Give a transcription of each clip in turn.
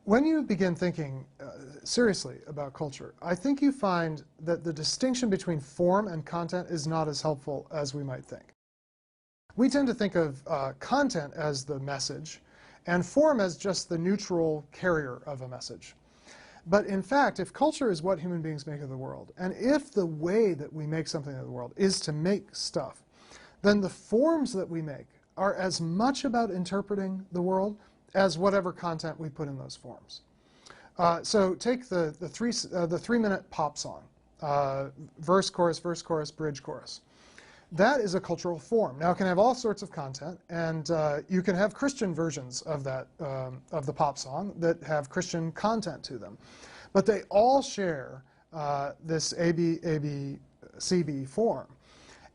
When you begin thinking seriously about culture, I think you find that the distinction between form and content is not as helpful as we might think. We tend to think of content as the message and form as just the neutral carrier of a message. But in fact, if culture is what human beings make of the world, and if the way that we make something of the world is to make stuff, then the forms that we make are as much about interpreting the world as whatever content we put in those forms. So take the 3-minute pop song, verse, chorus, bridge, chorus. That is a cultural form. Now it can have all sorts of content, and you can have Christian versions of that of the pop song that have Christian content to them, but they all share this ABCB form,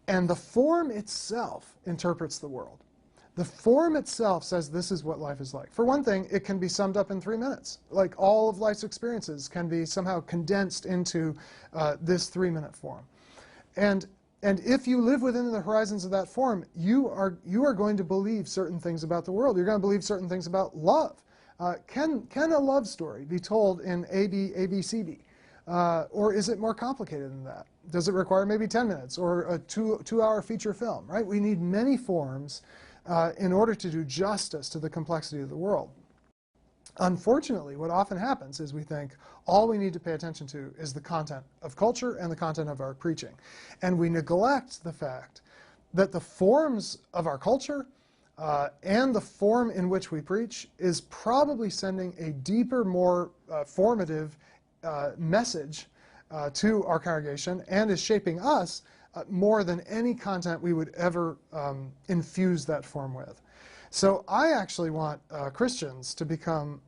and the form itself interprets the world. The form itself says this is what life is like. For one thing, it can be summed up in 3 minutes. Like all of life's experiences can be somehow condensed into this 3-minute form. And if you live within the horizons of that form, you are going to believe certain things about the world. You're going to believe certain things about love. Can a love story be told in ABCD? Or is it more complicated than that? Does it require maybe 10 minutes or a two-hour feature film, right? We need many forms in order to do justice to the complexity of the world. Unfortunately, what often happens is we think all we need to pay attention to is the content of culture and the content of our preaching. And we neglect the fact that the forms of our culture and the form in which we preach is probably sending a deeper, more formative message to our congregation and is shaping us more than any content we would ever infuse that form with. So I actually want Christians to become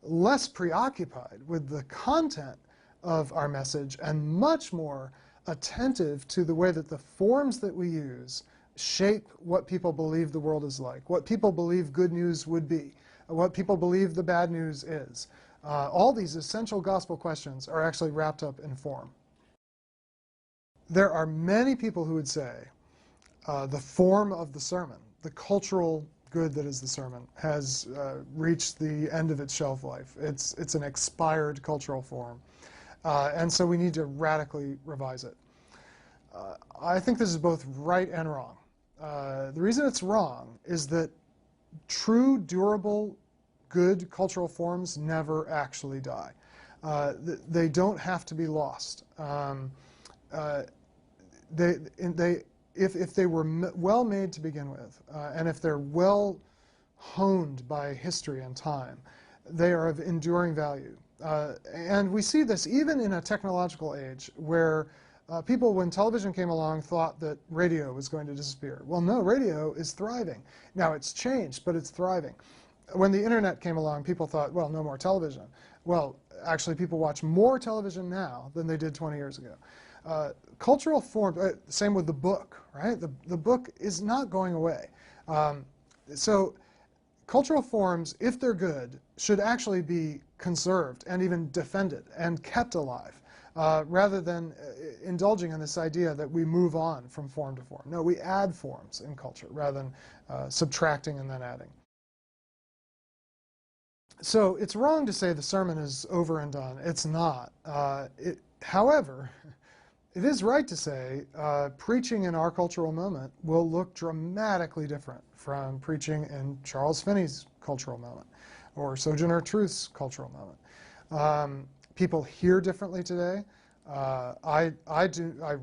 less preoccupied with the content of our message and much more attentive to the way that the forms that we use shape what people believe the world is like, what people believe good news would be, what people believe the bad news is. All these essential gospel questions are actually wrapped up in form. There are many people who would say the form of the sermon, the cultural good that is the sermon, has reached the end of its shelf life. It's an expired cultural form. And so we need to radically revise it. I think this is both right and wrong. The reason it's wrong is that true, durable, good cultural forms never actually die. They don't have to be lost. If they were well made to begin with, and if they're well honed by history and time, they are of enduring value. And we see this even in a technological age where people, when television came along, thought that radio was going to disappear. Well, no, radio is thriving. Now, it's changed, but it's thriving. When the internet came along, people thought, well, no more television. Well, actually, people watch more television now than they did 20 years ago. Cultural form, same with the book, right? The book is not going away. So cultural forms, if they're good, should actually be conserved and even defended and kept alive, rather than indulging in this idea that we move on from form to form. No, we add forms in culture rather than subtracting and then adding. So it's wrong to say the sermon is over and done. It's not. However, it is right to say preaching in our cultural moment will look dramatically different from preaching in Charles Finney's cultural moment or Sojourner Truth's cultural moment. People hear differently today. I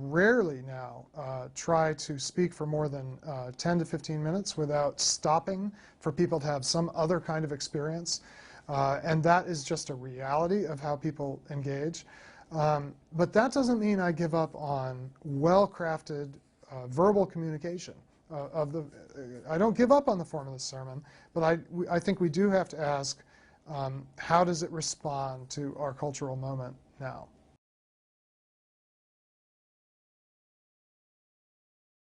rarely now try to speak for more than 10 to 15 minutes without stopping for people to have some other kind of experience. And that is just a reality of how people engage. But that doesn't mean I give up on well-crafted verbal communication. I don't give up on the form of the sermon, but I think we do have to ask, how does it respond to our cultural moment now?